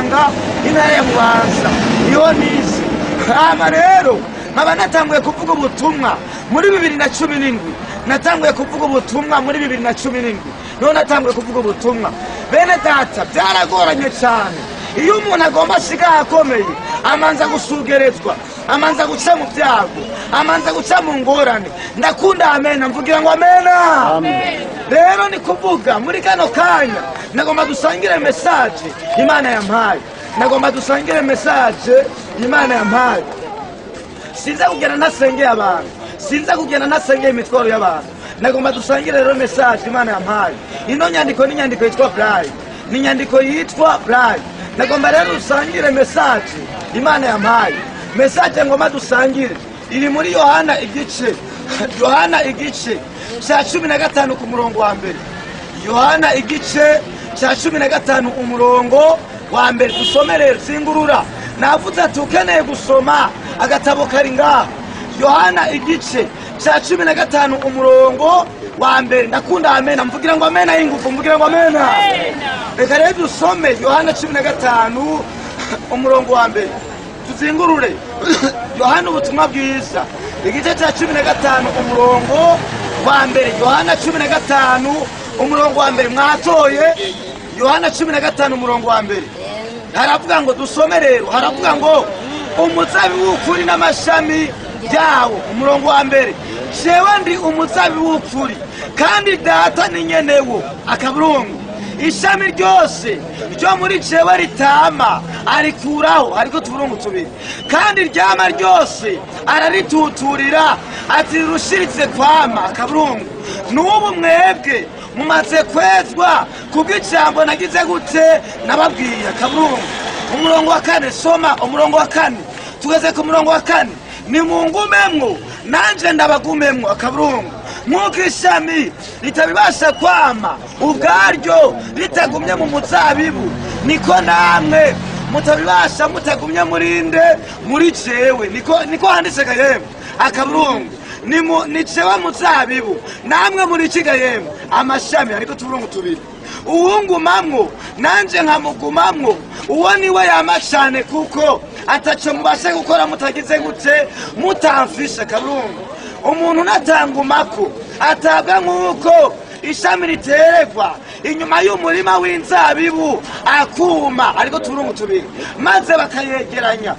Gihanga intara ya Bubanza niho nize. Hama rero nkaba natanguye kuvuga ubutumwa muri 2017, natanguye kuvuga ubutumwa muri 2017, niho natanguye kuvuga ubutumwa. Bene data byaragoranye cyane. Iyo umuntu agomba shiga akomeye amanza gusugerezwa, amanza guca mu byago, amanza guca mu ngorane. Ndakunda amena, mvugira ngo amena. Rero ni kuvuga muri kano kanya nagomba dusangire message Imana yampaye, nagomba dusangire message Imana yampaye. Sinza kugenda nasengeye abantu, sinza kugenda nasengeye imitwaro y'abantu, nagomba dusangire rero message Imana yampaye. Ino nyandiko ni nyandiko yitwa Braille, ni nyandiko yitwa Braille. Nagomba rero dusangire message Imana yampaye. Message ngoma dusangire iri muri Yohana igice cya 15 ku murongo wa mbere. Yohana igice cya 15 umurongo wa mbere. Dusome rero singurura, navuze ati ukeneye gusoma agatabo kari ngaha. Yohana igice cya 15 umurongo wa mbere. Ndakunda amena, mvugira ngo amena y'ingufu, mvugira ngo amena. Reka rero dusome Yohana 15 umurongo wa mbere, tuzingurure. Yohana ubutumwa bwiza igice cya 15 umurongo wa mbere. Yohana 15 umurongo wa mbere. Mwatoye Yohana 15 umurongo wa mbere. Haravuga ngo dusome rero, haravuga ngo umuzabibu w'ukuri n'amashami yawo. Umurongo wa mbere, jewe ndi umuzabibu w'ukuri kandi data ni nyenewo. Akaburungu, ishami ryose ryo muri jewe ritama arikuraho, ariko tuburungu tubiri, kandi ryama ryose ararituturira ati rushiritse kwama. Akaburungu, n'ubu mwebwe mumaze kwezwa kubw'ijambo nagize gute nababwiye. Akaburungu, umurongo wa 4, soma umurongo wa 4. Tugeze ku murongo wa 4, ni mungumemwo nanje ndabagumemwo. Akaburungu, nk'uko ishami ritabibasha kwama ubwaryo ritagumye mu muzabibu, niko namwe mutabibasha mutagumye muri jewe. Niko handitse gahembe. Akaburungu, ni jewe muzabibu, namwe muri kigahembe amashami, ariko tuburungu tubiri. Uwungumamwo nanje nkamugumamwo, uwo niwe yama cyane, kuko ataco mubashe gukora mutagize gute mutamfisha. Akaburungu, umuntu natangumako atabwa nk'uko ishami riteregwa inyuma y'umurima w'inzabibu akuma, ariko tuburungu tubiri, maze bakayegeranya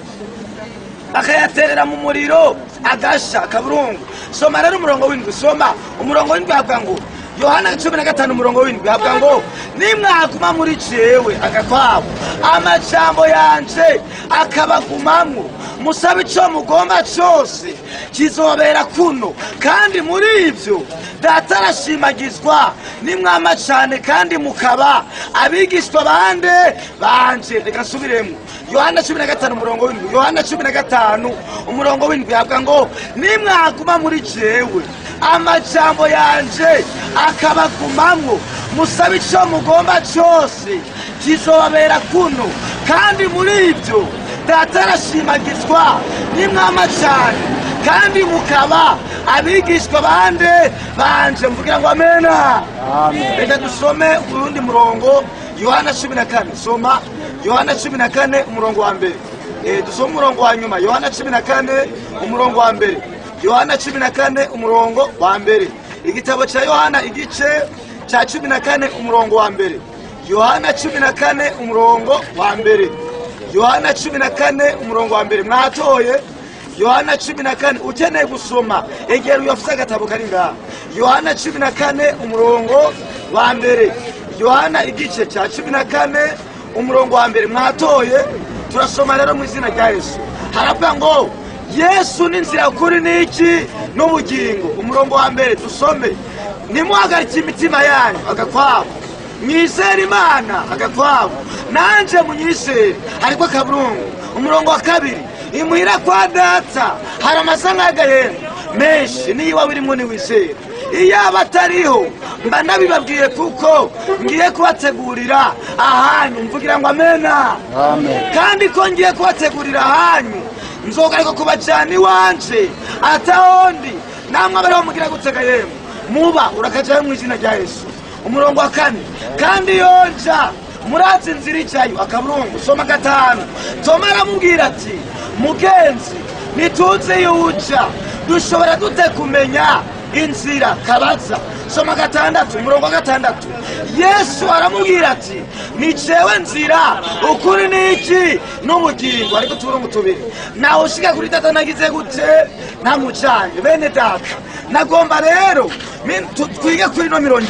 bakayaterera mu muriro agasha. Akaburungu, soma rero umurongo w'indwi. Soma umurongo w'indwi, havuga ngo Yohana 15 umurongo w'indwi, havuga ngo nimwaguma muri jewe agakwabo amajambo yanje akabagumamwo, musabe ico mugomba cyose kizobera kuno, kandi muri ivyo data arashimagizwa nimwama cyane, kandi mukaba abigishwa banje. Reka nsubiremo Yohana 15 umurongo w'indwi. Yohana 15 umurongo w'indwi, havuga ngo nimwaguma muri jewe amajambo yanje akabagumamwo, musabe ico mugomba cyose kizobera kuno, kandi muri ivyo data arashimagizwa nimwama cyane, kandi mukaba abigishwa banje. Mvugira ngo amena. Reka dusome urundi murongo, Yohana 14. Soma Yohana 14 umurongo wa mbere. Dusome umurongo wa nyuma, Yohana 14 umurongo wa mbere. Yohana 14 umurongo wa mbere. Igitabo cha Yohana igice cha 14 umurongo wa mbere. Yohana 14 umurongo wa mbere. Yohana 14 umurongo wa mbere. Mwatoye Yohana 14. Ukeneye gusoma egera uyafise agatabo kari ngaha. Yohana 14 umurongo wa mbere. Yohana igice cha 14 umurongo wa mbere. Mwatoye, turasoma rero mu izina rya Yesu. Haravuga ngo Yesu ni inzira y'ukuri n'iki n'ubugingo. Umurongo wa mbere dusome, nimuhagarike imitima yanyu agakwabo, mwizere Imana agakwabo, nanje munyizere. Ariko akaburungu, umurongo wa 2, imuhira kwa data hari amasanga y'agahembe menshi, niyo waba urimo niwizere. Iyo abatariho mba nabibabwiye, kuko ngiye kubategurira ahanyu. Mvugira ngo amena. Kandi ko ngiye kubategurira ahanyu, nzogaruka kubajyana iwanje atahondi, namwe abariho mugira gutega yemwe muba urakajayo mu izina rya Yesu. Umurongo wa 4, kandi yonja murazi inzira ijayo akaburungu soma 5. Toma aramubwira ati mugenzi nituzi yuja dushobora dute kumenya inzira kabaza soma 6 umurongo 6. Yesu aramubwira ati ni jewe nzira ukuri niki n'ubugingo ariko turongo tubiri naho ushika kuri data nagize gute ntamucanye bene data nagomba rero twige kuri no 200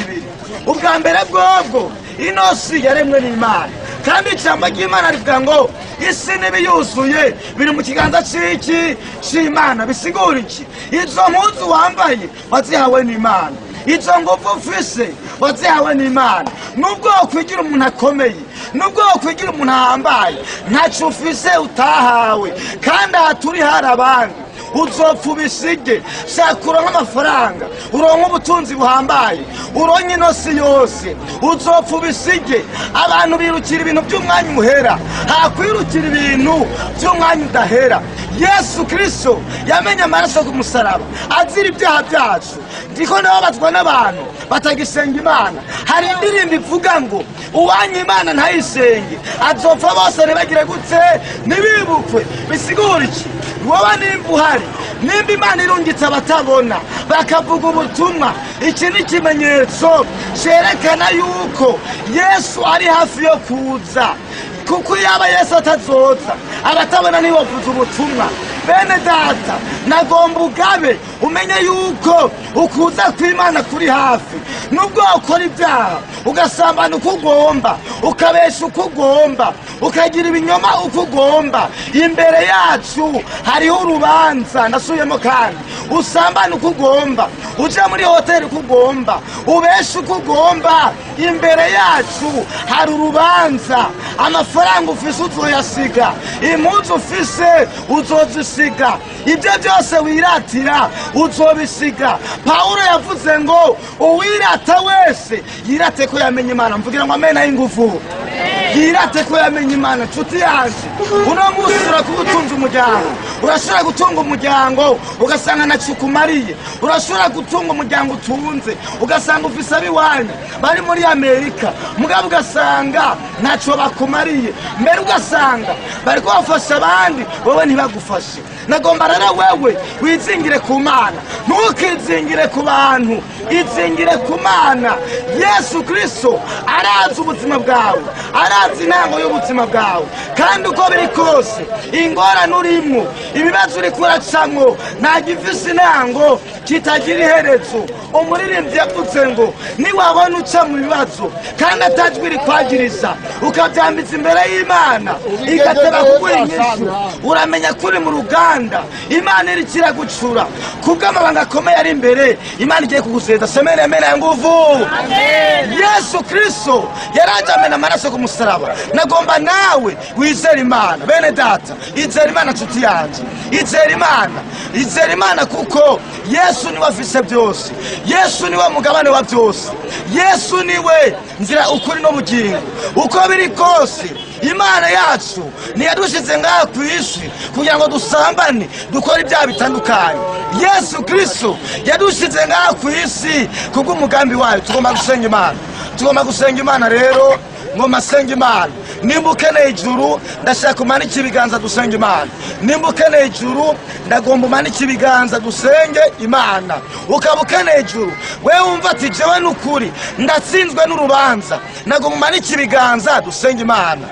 ubwa mbere bwobwo inosi yaremwe n'Imana kandi ijambo ry'Imana rivuga ngo isi n'ibiyuzuye biri mu kiganza c'iki c'Imana bisigura iki izo mpuzu wambaye wazihawe n'Imana izo nguvu ufise wazihawe n'Imana nubwo kwigira umuntu akomeye nubwo kwigira umuntu ahambaye ntaco ufise utahawe kandi aturi hari abandi uzopfa ubisige shaka uronka amafaranga uronka ubutunzi buhambaye uronka inosi yose uzopfa ubisige abantu birukira ibintu by'umwanya uhera hakwirukira ibintu by'umwanya udahera Yesu Kristo yamenye amaraso ku musaraba azira ibyaha byacu ndiko nababazwa n'abantu batagisenga Imana hari indirimbo ivuga ngo uwanya Imana ntayisenge azopfa bose ntibagire gute ntibibukwe bisigura iki wowe nimba uhari nimba Imana irungitse abatabona bakavuga ubutumwa iki ni ikimenyetso cerekana yuko Yesu ari hafi yo kuza kuko yaba Yesu atazoza abatabona nibo bavuza ubutumwa bene data nagomba ugabe umenye yuko ukuza kw'Imana kuri hafi nubwo ukora ibyaha ugasambana uko ugomba ukabesha uko ugomba ukagira ibinyoma uko ugomba imbere yacu hariho urubanza nasubiyemo kandi usambana uko ugomba uja muri hoteli uko ugomba ubesha uko ugomba imbere yacu hari urubanza amafaranga ufise uzoyasiga impuzu ufise uzozisiga ibyo byose wiratira uzobisiga Paulo yavuze ngo uwirata wese yirate ko yamenye Imana mvugira ngo amen ayingufu yirate ko yamenye Imana nshuti yanje uno munsi urakubutunza umuryango urashobora gutunga umuryango ugasanga nacukumariye urashobora gutunga umuryango utunze ugasanga ufise abiwanyu bari muri Amerika mugabo ugasanga ntaco bakumariye mbere ugasanga bari kubafasha abandi wowe ntibagufashe nagomba rero wewe wizingire ku Mana ntukizingire ku bantu izingire ku Mana Yesu Kristo arazi ubuzima bwawe arazi intango y'ubuzima bwawe kandi uko biri kose ingorane urimo ibibazo uri kuracamwo nta gifise intango kitagira iherezo umuririmbyi yavuze ngo niwabona uca mu bibazo kandi atajwi rikwagiriza ukabyambitsa imbere y'Imana igateba kuguha inyishu uramenya kuri mu ruganda Imana iri kiragucura kubw'amabanga akomeye ari imbere Imana igiye kuguseza semene amena ya nguvu amen Yesu Kristo yaraje amena amaraso ku musaraba nagomba nawe wizera Imana bene data izera Imana nshuti yanje izera Imana kuko Yesu niwe afise byose Yesu niwe mugabane wa byose Yesu niwe nzira ukuri n'ubugingo uko biri kose Imana yacu niyadushize ngaha ku isi kugira ngo dusambane dukora ibyaha bitandukanye Yesu Kristo yadushize ngaha ku isi kubw'umugambi wayo tugomba gusenga Imana rero ngoma senga Imana nimba ukeneye ijuru ndashaka umanike ibiganza dusenga Imana nimba ukeneye ijuru ndagomba umanike ibiganza dusenge Imana ukaba ukeneye ijuru wewe wumva ati jewe n'ukuri ndatsinzwe n'urubanza nagomba umanike ibiganza dusenge Imana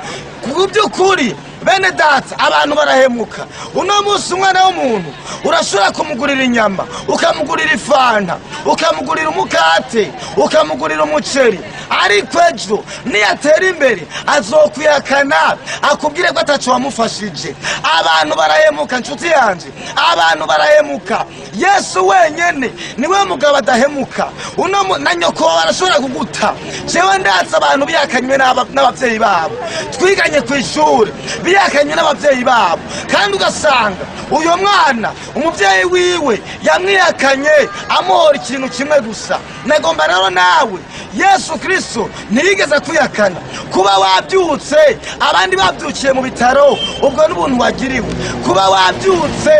kuby'ukuri bene data abantu barahemuka uno munsi umwana w'umuntu urashobora kumugurira inyama ukamugurira ifanta ukamugurira umukate ukamugurira umuceri ariko ejo niyatera imbere azokwihakana akubwire ko ataco wamufashije abantu barahemuka nshuti yanje abantu barahemuka Yesu wenyene niwe mugabo adahemuka uno na nyoko barashobora kuguta jewe ndatse abantu biyakanywe n'abavyeyi babo twiganye ku ishuri biyakanye n'ababyeyi babo, kandi ugasanga uyo mwana umubyeyi wiwe yamwiyakanye amuhora ikintu kimwe gusa. Nagomba rero nawe Yesu Kristo ntiyigeze kwiyakana. Kuba wabyutse abandi babyukiye mu bitaro, ubwo n'ubuntu wagiriwe. Kuba wabyutse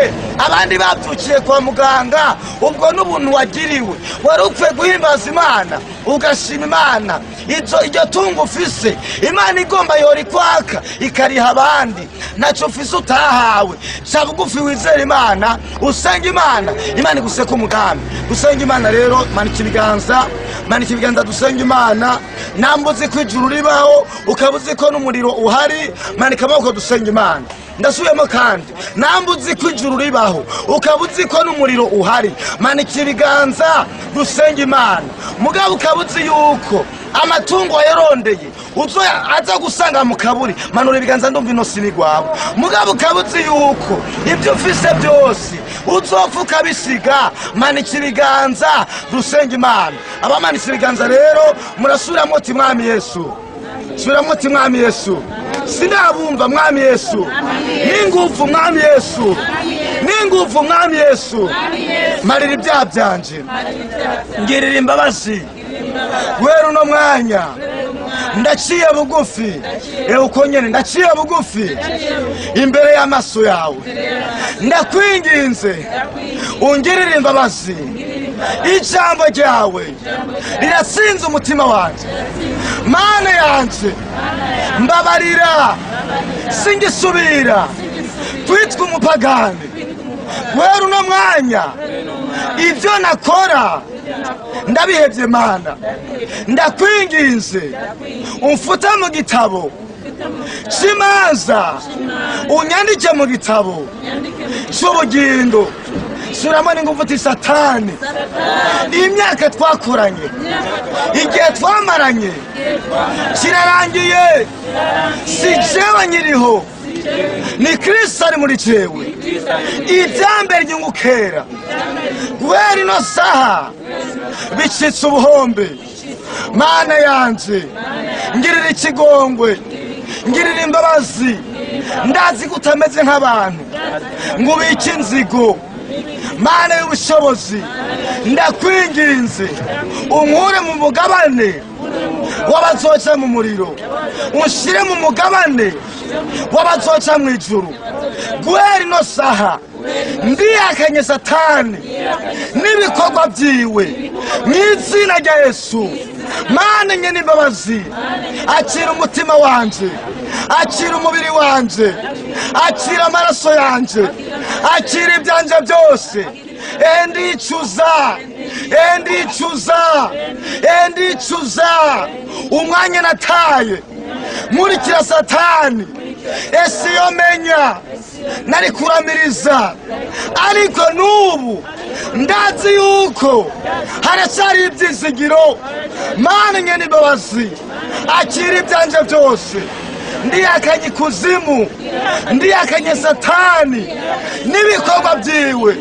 abandi babyukiye kwa muganga, ubwo n'ubuntu wagiriwe. Wari upfe guhimbaza Imana ugashima Imana. Iryo tungo ufise Imana igomba yori kwaka ikariha abandi. Ntacyo ufise utahawe. Ca bugufi wizera Imana, usenga Imana, Imana iguseka umugambi. Gusenga Imana rero, manika ibiganza dusenga Imana. Nambuzi ko ijuru ribaho, ukabuzi ko n'umuriro uhari, manika amaboko dusenga Imana. Ndasubiyemo kandi, nambuzi ko ijuru ribaho, ukabuzi ko n'umuriro uhari, manika ibiganza dusenga Imana. Mugabo ukabuzi yuko amatungo yarondeye aza gusanga mu kaburi, manura ibiganza ndumva inosi nigwawe. Mugabo ukabuzi yuko ibyo ufise byose uzopfa ukabisiga, manika ibiganza dusenga Imana. Abamanitse ibiganza rero murasubira muti Mwami Yesu, subira muti Mwami Yesu, sinabumva Mwami Yesu, n'ingufu Mwami Yesu, n'ingufu Mwami Yesu, marira ibyaha byanje, ngirira imbabazi. Wera uno mwanya ndaciye bugufi, uko nyene ndaciye bugufi imbere y'amaso yawe. Ndakwinginze ungirire imbabazi. Ijambo ryawe riratsinze umutima wanje. Mana yanje mbabarira, singisubira kwitwa umupagani. Wera uno mwanya ibyo nakora ndabihebye Mana. Ndakwinginze umfuta mu gitabo cy'imanza, unyandike mu gitabo cy'ubugingo. Suramo n'ingufu Satani, imyaka twakoranye, igihe twamaranye kirarangiye. Si jewe nyiriho, ni Kristo ari muri jewe. Ibyambe ryungukera guhera ino saha bicitse ubuhombe. Mana yanje ngirira ikigongwe, ngirira imbabazi. Ndazi kutameze nk'abantu ngo ubike inzigo. Mana y'ubushobozi, ndakwinginze unkure mu mugabane w'abazoca mu muriro, unshire mu mugabane w'abazoca mu ijuru. Guhera ino saha ndiyakanye Satani n'ibikorwa byiwe mu izina rya Yesu. Mana nyene imbabazi, akira umutima wanje, akira umubiri wanje, akira amaraso yanje, akira ibyanje byose. Endicuza umwanya nataye nkurikira Satani. Ese yo menya nari kuramiriza, ariko n'ubu ndazi yuko haracyari ibyizigiro. Mana nyene imbabazi, akira ibyanje byose. Ndiyakanye ikuzimu, ndiyakanye Satani n'ibikorwa byiwe.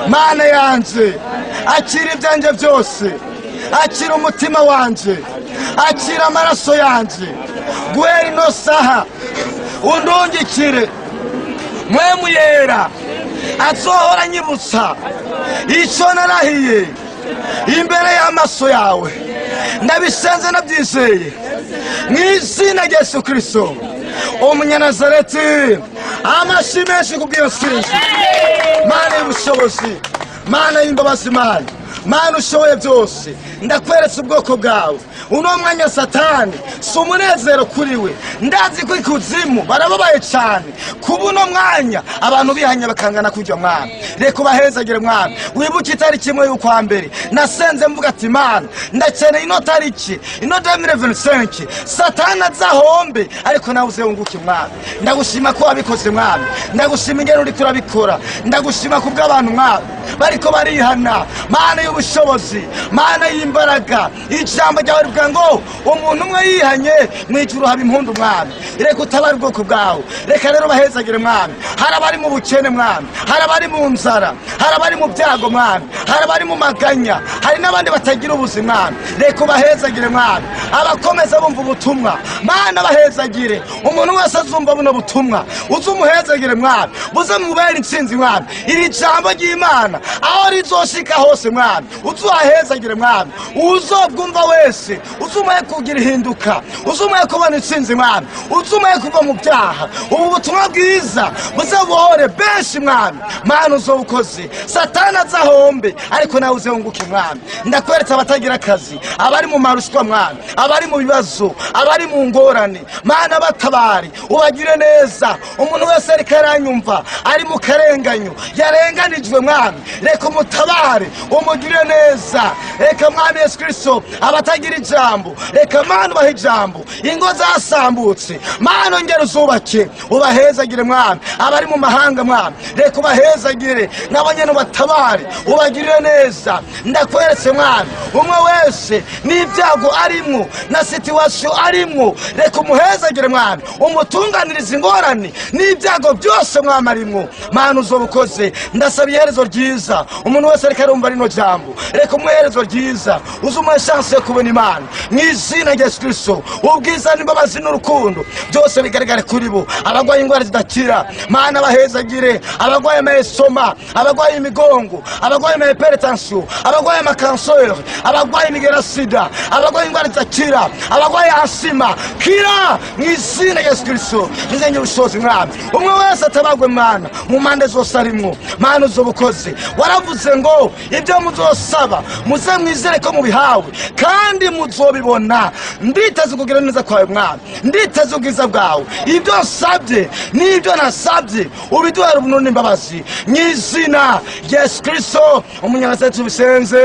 Mana yanje akira ibyanje byose, akira umutima wanje, akira amaraso yanje. Guhera ino saha undungikire Mpwemu Yera azohora nyibutsa icyo narahiye imbere y'amaso yawe. Ndabisenze nabyizeye mu izina rya Yesu Kristo umunyanazareti. Amashyi menshi kubw'iyo sinzi. Mana y'ubushobozi, Mana y'imbabazi, Mana ushoboye byose, ndakweretse ubwoko bwawe. Uno mwanya Satani si umunezero kuri we. Ndazi ko ikuzimu barababaye cyane kuba uno mwanya abantu bihanye bakangana kujya Mwana. Reka ubahezagire Mwana. Wibuke itariki imwe y'ukwa mbere nasenze mvuga ati Mana ndakeneye ino tariki, ino 2025 Satani azahombe, ariko nawe uzewunguke Mwana. Ndagushima ko wabikoze Mwana, ndagushima ingero uri kurabikora, ndagushima kubw'abantu Mwana bariko barihana. Mana y'ubushobozi, Mana y'imbaraga. Ijambo ryawe rivuga ngo umuntu umwe yihanye mu ijuru haba impundu mwami. Reka utabare ubwoko bwawe, reka rero bahezagire mwami. Hari abari mu bukene mwami, hari abari mu nzara, hari abari mu byago mwami, hari abari mu maganya, hari n'abandi batagira ubuzima mwami. Reka ubahezagire mwami. Abakomeza bumva ubutumwa Mana bahezagire. Umuntu wese azumva buno butumwa uzumuhezagire mwami, buze mubere intsinzi mwami. Iri jambo ry'Imana aho rizoshika hose mwami, uzuhahezagire mwami. Uzobwumva wese uzumuhe kugira ihinduka, uzumuhe kubona intsinzi mwami, uzumuhe kuva mu byaha. Ubu butumwa bwiza buze buhore benshi mwami. Mana uzobukoze, Satani azahombe ariko nawe uzehunguke mwami. Ndakweretse abatagira akazi, abari mu marushwa mwami, abari mu bibazo, abari mu ngorane. Mana batabari, ubagire neza. Umuntu wese ariko aranyumva ari mu karenganyo, yarenganijwe mwami, reka umutabare, umugire neza. Reka mwami Yesu Kristo abatagira ijambo, reka Mana ubahe ijambo. Ingo zasambutse Mana ongera uzubake, ubahezagire mwami. Abari mu mahanga mwami, reka ubahezagire, nabo nyene ubatabare, ubagirire neza. Ndakweretse mwami, umwe wese n'ibyago arimwo na situation arimwo, reka umuhezagire mwami, umutunganiriza ingorane n'ibyago byose mwami arimwo. Mana uzobukoze. Ndasaba iherezo ryiza. Umuntu wese reka arumva rino jambo, reka umuherezo ryiza, uzumuhe chance yo kubona Imana mu izina rya Yesu Kristo. Ubwiza n'imbabazi n'urukundo byose bigaragare kuri bo. Abagwaye ingwara zidakira Mana bahezagire. Abagwaye amayesoma, abagwaye imigongo, abagwaye hypertension, abagwaye amakanser, abagwaye imigera sida, abagwaye ingwara zidakira, abagwaye asima, kira mu izina rya Yesu Kristo. Nzenye ubushobozi mwami, umwe wese atabagwe Mana mu mande zose arimwo. Mana uzobukoze. Waravuze ngo ibyo muzosaba muze mwizere ko mubihawe kandi muzobibona. Nditeze kugira neza kwawe mwami, nditeze ubwiza bwawe. Ibyo nsabye n'ibyo nasabye ubiduhere ubuntu n'imbabazi mu izina rya Yesu Kristo umunyagasetsi bisenze.